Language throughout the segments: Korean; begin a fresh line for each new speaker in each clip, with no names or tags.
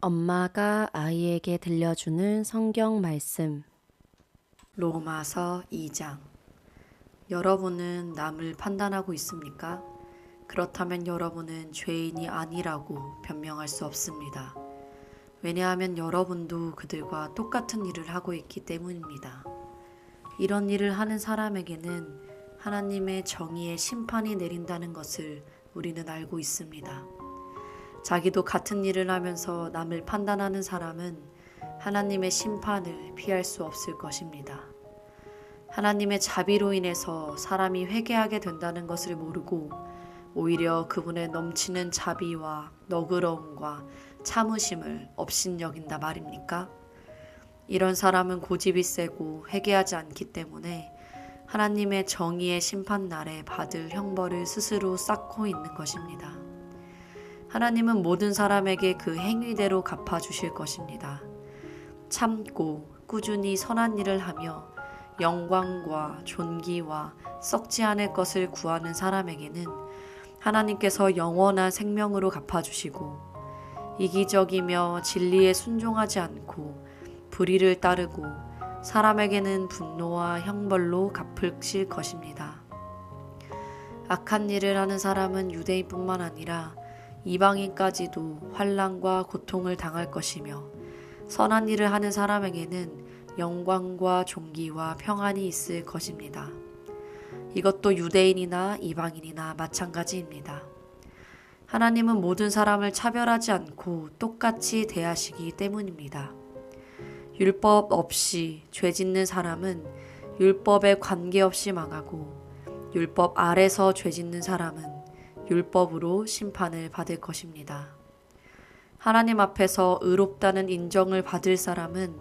엄마가 아이에게 들려주는 성경 말씀.
로마서 2장. 여러분은 남을 판단하고 있습니까? 그렇다면 여러분은 죄인이 아니라고 변명할 수 없습니다. 왜냐하면 여러분도 그들과 똑같은 일을 하고 있기 때문입니다. 이런 일을 하는 사람에게는 하나님의 정의의 심판이 내린다는 것을 우리는 알고 있습니다. 자기도 같은 일을 하면서 남을 판단하는 사람은 하나님의 심판을 피할 수 없을 것입니다. 하나님의 자비로 인해서 사람이 회개하게 된다는 것을 모르고 오히려 그분의 넘치는 자비와 너그러움과 참으심을 업신여긴다 말입니까? 이런 사람은 고집이 세고 회개하지 않기 때문에 하나님의 정의의 심판날에 받을 형벌을 스스로 쌓고 있는 것입니다. 하나님은 모든 사람에게 그 행위대로 갚아주실 것입니다. 참고 꾸준히 선한 일을 하며 영광과 존귀와 썩지 않을 것을 구하는 사람에게는 하나님께서 영원한 생명으로 갚아주시고, 이기적이며 진리에 순종하지 않고 불의를 따르고 사람에게는 분노와 형벌로 갚으실 것입니다. 악한 일을 하는 사람은 유대인뿐만 아니라 이방인까지도 환난과 고통을 당할 것이며, 선한 일을 하는 사람에게는 영광과 존귀와 평안이 있을 것입니다. 이것도 유대인이나 이방인이나 마찬가지입니다. 하나님은 모든 사람을 차별하지 않고 똑같이 대하시기 때문입니다. 율법 없이 죄 짓는 사람은 율법에 관계없이 망하고, 율법 아래서 죄 짓는 사람은 율법으로 심판을 받을 것입니다. 하나님 앞에서 의롭다는 인정을 받을 사람은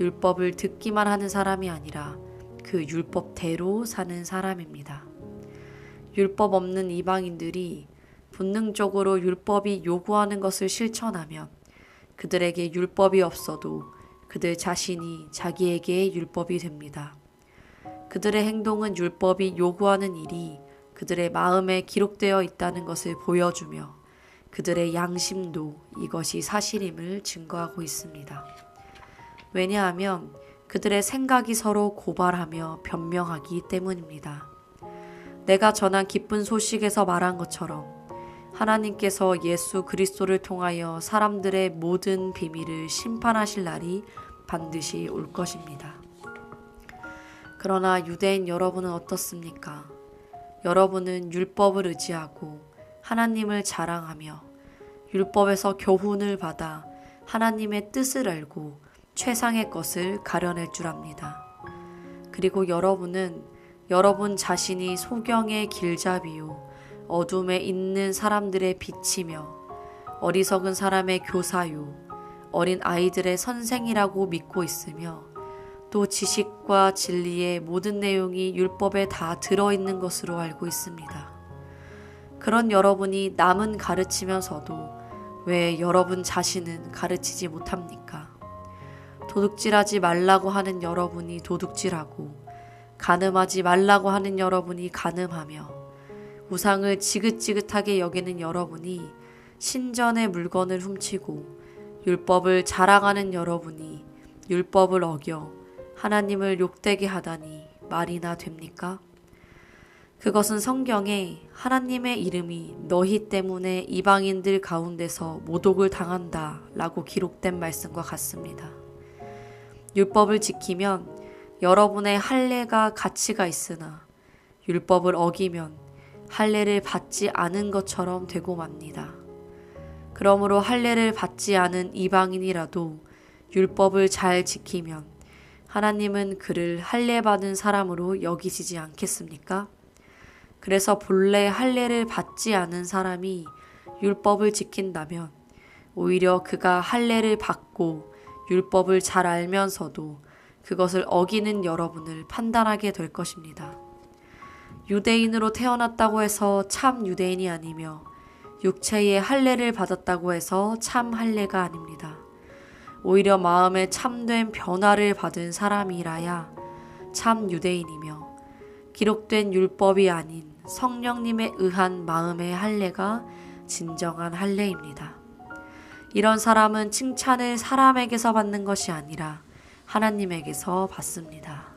율법을 듣기만 하는 사람이 아니라 그 율법대로 사는 사람입니다. 율법 없는 이방인들이 본능적으로 율법이 요구하는 것을 실천하면 그들에게 율법이 없어도 그들 자신이 자기에게 율법이 됩니다. 그들의 행동은 율법이 요구하는 일이 그들의 마음에 기록되어 있다는 것을 보여주며 그들의 양심도 이것이 사실임을 증거하고 있습니다. 왜냐하면 그들의 생각이 서로 고발하며 변명하기 때문입니다. 내가 전한 기쁜 소식에서 말한 것처럼 하나님께서 예수 그리스도를 통하여 사람들의 모든 비밀을 심판하실 날이 반드시 올 것입니다. 그러나 유대인 여러분은 어떻습니까? 여러분은 율법을 의지하고 하나님을 자랑하며 율법에서 교훈을 받아 하나님의 뜻을 알고 최상의 것을 가려낼 줄 압니다. 그리고 여러분은 여러분 자신이 소경의 길잡이요 어둠에 있는 사람들의 빛이며 어리석은 사람의 교사요 어린 아이들의 선생이라고 믿고 있으며, 또 지식과 진리의 모든 내용이 율법에 다 들어있는 것으로 알고 있습니다. 그런 여러분이 남은 가르치면서도 왜 여러분 자신은 가르치지 못합니까? 도둑질하지 말라고 하는 여러분이 도둑질하고, 간음하지 말라고 하는 여러분이 간음하며, 우상을 지긋지긋하게 여기는 여러분이 신전의 물건을 훔치고, 율법을 자랑하는 여러분이 율법을 어겨 하나님을 욕되게 하다니 말이나 됩니까? 그것은 성경에 하나님의 이름이 너희 때문에 이방인들 가운데서 모독을 당한다 라고 기록된 말씀과 같습니다. 율법을 지키면 여러분의 할례가 가치가 있으나 율법을 어기면 할례를 받지 않은 것처럼 되고 맙니다. 그러므로 할례를 받지 않은 이방인이라도 율법을 잘 지키면 하나님은 그를 할례 받은 사람으로 여기시지 않겠습니까? 그래서 본래 할례를 받지 않은 사람이 율법을 지킨다면 오히려 그가 할례를 받고 율법을 잘 알면서도 그것을 어기는 여러분을 판단하게 될 것입니다. 유대인으로 태어났다고 해서 참 유대인이 아니며 육체의 할례를 받았다고 해서 참 할례가 아닙니다. 오히려 마음에 참된 변화를 받은 사람이라야 참 유대인이며, 기록된 율법이 아닌 성령님에 의한 마음의 할례가 진정한 할례입니다. 이런 사람은 칭찬을 사람에게서 받는 것이 아니라 하나님에게서 받습니다.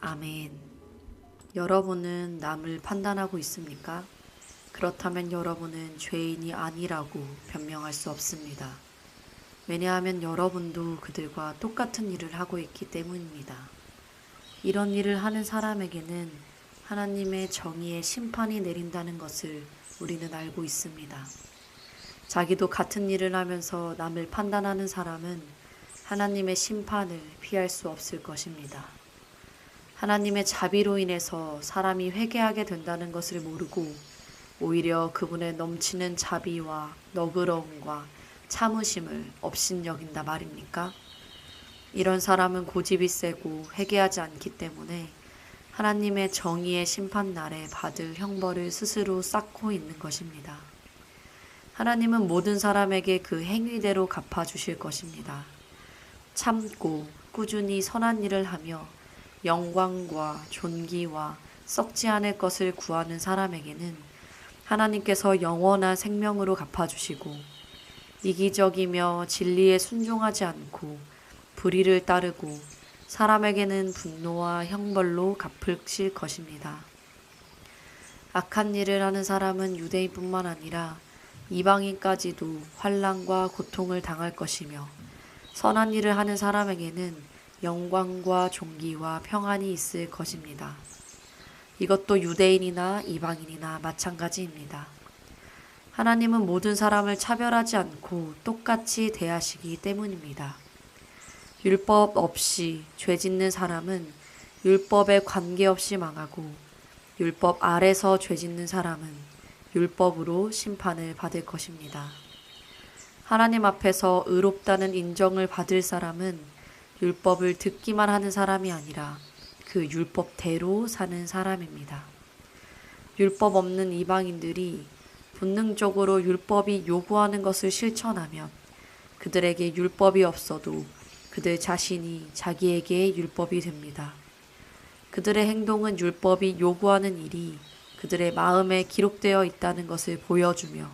아멘. 여러분은 남을 판단하고 있습니까? 그렇다면 여러분은 죄인이 아니라고 변명할 수 없습니다. 왜냐하면 여러분도 그들과 똑같은 일을 하고 있기 때문입니다. 이런 일을 하는 사람에게는 하나님의 정의의 심판이 내린다는 것을 우리는 알고 있습니다. 자기도 같은 일을 하면서 남을 판단하는 사람은 하나님의 심판을 피할 수 없을 것입니다. 하나님의 자비로 인해서 사람이 회개하게 된다는 것을 모르고 오히려 그분의 넘치는 자비와 너그러움과 참으심을 업신여긴다 말입니까? 이런 사람은 고집이 세고 회개하지 않기 때문에 하나님의 정의의 심판날에 받을 형벌을 스스로 쌓고 있는 것입니다. 하나님은 모든 사람에게 그 행위대로 갚아주실 것입니다. 참고 꾸준히 선한 일을 하며 영광과 존귀와 썩지 않을 것을 구하는 사람에게는 하나님께서 영원한 생명으로 갚아주시고, 이기적이며 진리에 순종하지 않고 불의를 따르고 사람에게는 분노와 형벌로 갚으실 것입니다. 악한 일을 하는 사람은 유대인뿐만 아니라 이방인까지도 환난과 고통을 당할 것이며, 선한 일을 하는 사람에게는 영광과 존귀와 평안이 있을 것입니다. 이것도 유대인이나 이방인이나 마찬가지입니다. 하나님은 모든 사람을 차별하지 않고 똑같이 대하시기 때문입니다. 율법 없이 죄 짓는 사람은 율법에 관계없이 망하고, 율법 아래서 죄 짓는 사람은 율법으로 심판을 받을 것입니다. 하나님 앞에서 의롭다는 인정을 받을 사람은 율법을 듣기만 하는 사람이 아니라 그 율법대로 사는 사람입니다. 율법 없는 이방인들이 본능적으로 율법이 요구하는 것을 실천하면 그들에게 율법이 없어도 그들 자신이 자기에게 율법이 됩니다. 그들의 행동은 율법이 요구하는 일이 그들의 마음에 기록되어 있다는 것을 보여주며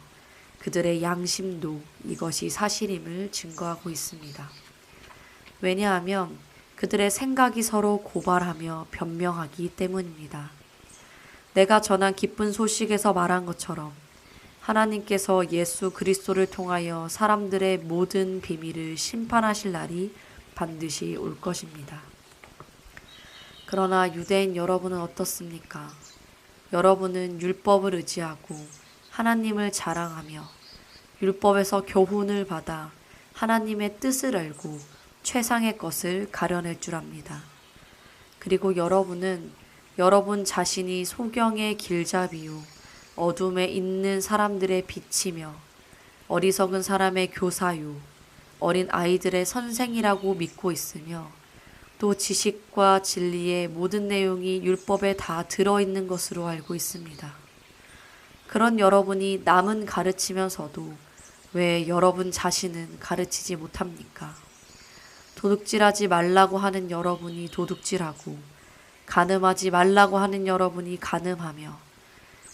그들의 양심도 이것이 사실임을 증거하고 있습니다. 왜냐하면 그들의 생각이 서로 고발하며 변명하기 때문입니다. 내가 전한 기쁜 소식에서 말한 것처럼 하나님께서 예수 그리스도를 통하여 사람들의 모든 비밀을 심판하실 날이 반드시 올 것입니다. 그러나 유대인 여러분은 어떻습니까? 여러분은 율법을 의지하고 하나님을 자랑하며 율법에서 교훈을 받아 하나님의 뜻을 알고 최상의 것을 가려낼 줄 압니다. 그리고 여러분은 여러분 자신이 소경의 길잡이요 어둠에 있는 사람들의 빛이며 어리석은 사람의 교사요 어린 아이들의 선생이라고 믿고 있으며, 또 지식과 진리의 모든 내용이 율법에 다 들어있는 것으로 알고 있습니다. 그런 여러분이 남은 가르치면서도 왜 여러분 자신은 가르치지 못합니까? 도둑질하지 말라고 하는 여러분이 도둑질하고, 간음하지 말라고 하는 여러분이 간음하며,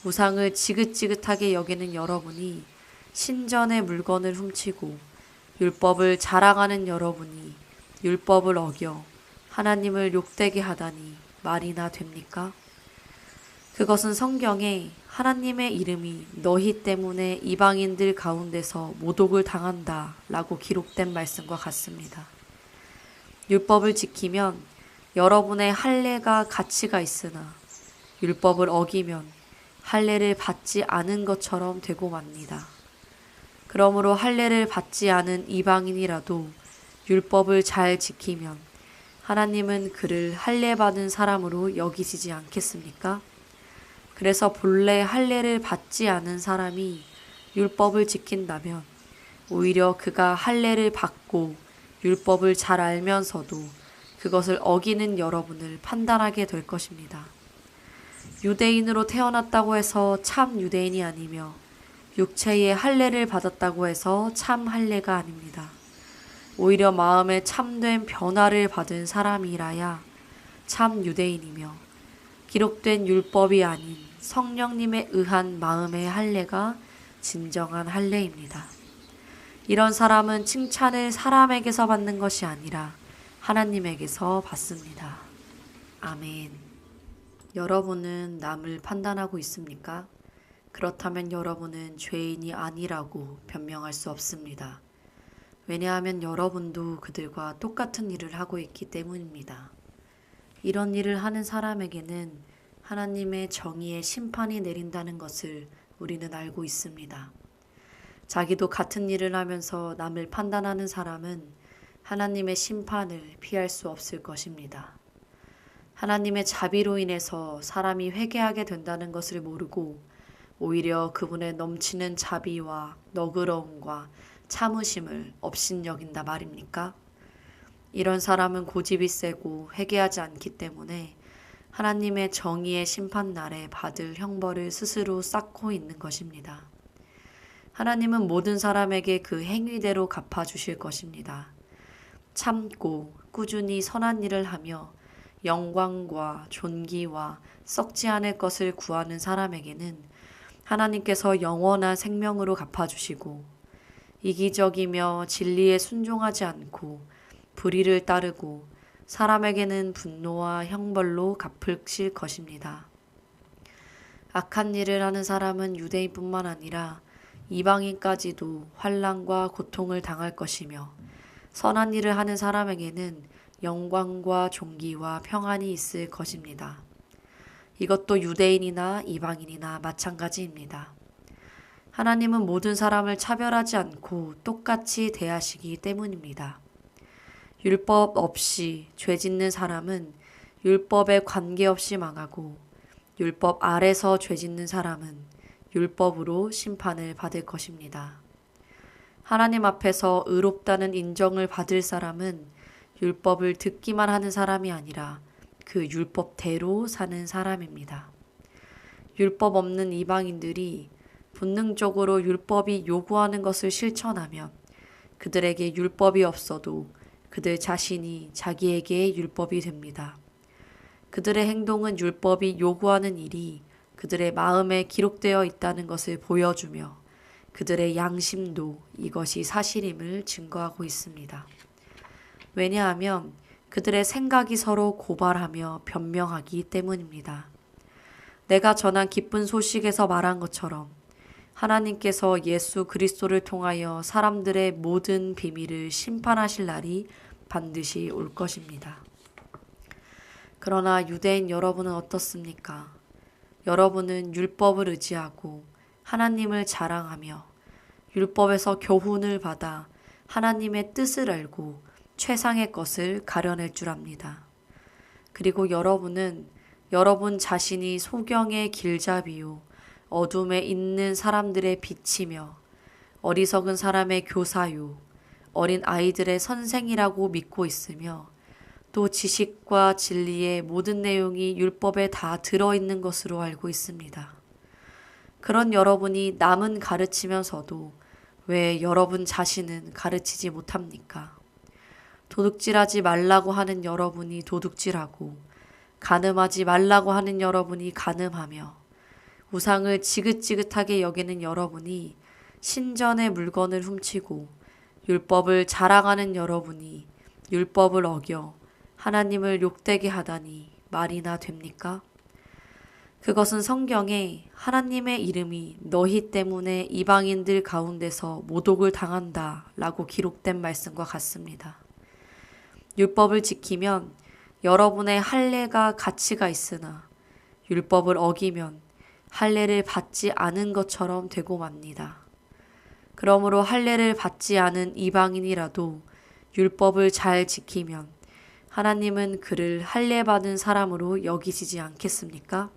우상을 지긋지긋하게 여기는 여러분이 신전의 물건을 훔치고, 율법을 자랑하는 여러분이 율법을 어겨 하나님을 욕되게 하다니 말이나 됩니까? 그것은 성경에 하나님의 이름이 너희 때문에 이방인들 가운데서 모독을 당한다 라고 기록된 말씀과 같습니다. 율법을 지키면 여러분의 할례가 가치가 있으나 율법을 어기면 할례를 받지 않은 것처럼 되고 맙니다. 그러므로 할례를 받지 않은 이방인이라도 율법을 잘 지키면 하나님은 그를 할례 받은 사람으로 여기시지 않겠습니까? 그래서 본래 할례를 받지 않은 사람이 율법을 지킨다면 오히려 그가 할례를 받고 율법을 잘 알면서도 그것을 어기는 여러분을 판단하게 될 것입니다. 유대인으로 태어났다고 해서 참 유대인이 아니며 육체의 할례를 받았다고 해서 참 할례가 아닙니다. 오히려 마음에 참된 변화를 받은 사람이라야 참 유대인이며, 기록된 율법이 아닌 성령님에 의한 마음의 할례가 진정한 할례입니다. 이런 사람은 칭찬을 사람에게서 받는 것이 아니라 하나님에게서 받습니다. 아멘. 여러분은 남을 판단하고 있습니까? 그렇다면 여러분은 죄인이 아니라고 변명할 수 없습니다. 왜냐하면 여러분도 그들과 똑같은 일을 하고 있기 때문입니다. 이런 일을 하는 사람에게는 하나님의 정의의 심판이 내린다는 것을 우리는 알고 있습니다. 자기도 같은 일을 하면서 남을 판단하는 사람은 하나님의 심판을 피할 수 없을 것입니다. 하나님의 자비로 인해서 사람이 회개하게 된다는 것을 모르고 오히려 그분의 넘치는 자비와 너그러움과 참으심을 업신여긴다 말입니까? 이런 사람은 고집이 세고 회개하지 않기 때문에 하나님의 정의의 심판날에 받을 형벌을 스스로 쌓고 있는 것입니다. 하나님은 모든 사람에게 그 행위대로 갚아주실 것입니다. 참고 꾸준히 선한 일을 하며 영광과 존귀와 썩지 않을 것을 구하는 사람에게는 하나님께서 영원한 생명으로 갚아주시고, 이기적이며 진리에 순종하지 않고 불의를 따르고 사람에게는 분노와 형벌로 갚으실 것입니다. 악한 일을 하는 사람은 유대인뿐만 아니라 이방인까지도 환난과 고통을 당할 것이며, 선한 일을 하는 사람에게는 영광과 존귀와 평안이 있을 것입니다. 이것도 유대인이나 이방인이나 마찬가지입니다. 하나님은 모든 사람을 차별하지 않고 똑같이 대하시기 때문입니다. 율법 없이 죄 짓는 사람은 율법에 관계없이 망하고, 율법 아래서 죄 짓는 사람은 율법으로 심판을 받을 것입니다. 하나님 앞에서 의롭다는 인정을 받을 사람은 율법을 듣기만 하는 사람이 아니라 그 율법대로 사는 사람입니다. 율법 없는 이방인들이 본능적으로 율법이 요구하는 것을 실천하면 그들에게 율법이 없어도 그들 자신이 자기에게 율법이 됩니다. 그들의 행동은 율법이 요구하는 일이 그들의 마음에 기록되어 있다는 것을 보여주며 그들의 양심도 이것이 사실임을 증거하고 있습니다. 왜냐하면 그들의 생각이 서로 고발하며 변명하기 때문입니다. 내가 전한 기쁜 소식에서 말한 것처럼 하나님께서 예수 그리스도를 통하여 사람들의 모든 비밀을 심판하실 날이 반드시 올 것입니다. 그러나 유대인 여러분은 어떻습니까? 여러분은 율법을 의지하고 하나님을 자랑하며 율법에서 교훈을 받아 하나님의 뜻을 알고 최상의 것을 가려낼 줄 압니다. 그리고 여러분은 여러분 자신이 소경의 길잡이요 어둠에 있는 사람들의 빛이며 어리석은 사람의 교사요 어린 아이들의 선생이라고 믿고 있으며, 또 지식과 진리의 모든 내용이 율법에 다 들어있는 것으로 알고 있습니다. 그런 여러분이 남은 가르치면서도 왜 여러분 자신은 가르치지 못합니까? 도둑질하지 말라고 하는 여러분이 도둑질하고, 간음하지 말라고 하는 여러분이 간음하며, 우상을 지긋지긋하게 여기는 여러분이 신전의 물건을 훔치고, 율법을 자랑하는 여러분이 율법을 어겨 하나님을 욕되게 하다니 말이나 됩니까? 그것은 성경에 하나님의 이름이 너희 때문에 이방인들 가운데서 모독을 당한다 라고 기록된 말씀과 같습니다. 율법을 지키면 여러분의 할례가 가치가 있으나 율법을 어기면 할례를 받지 않은 것처럼 되고 맙니다. 그러므로 할례를 받지 않은 이방인이라도 율법을 잘 지키면 하나님은 그를 할례 받은 사람으로 여기시지 않겠습니까?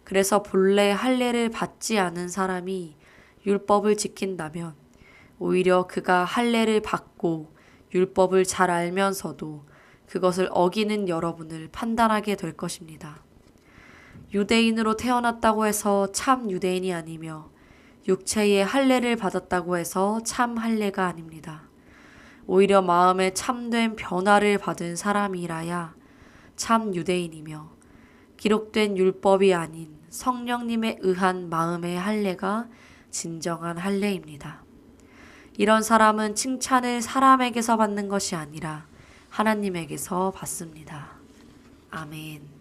그래서 본래 할례를 받지 않은 사람이 율법을 지킨다면 오히려 그가 할례를 받고 율법을 잘 알면서도 그것을 어기는 여러분을 판단하게 될 것입니다. 유대인으로 태어났다고 해서 참 유대인이 아니며 육체의 할례를 받았다고 해서 참 할례가 아닙니다. 오히려 마음에 참된 변화를 받은 사람이라야 참 유대인이며, 기록된 율법이 아닌 성령님에 의한 마음의 할례가 진정한 할례입니다. 이런 사람은 칭찬을 사람에게서 받는 것이 아니라 하나님에게서 받습니다. 아멘.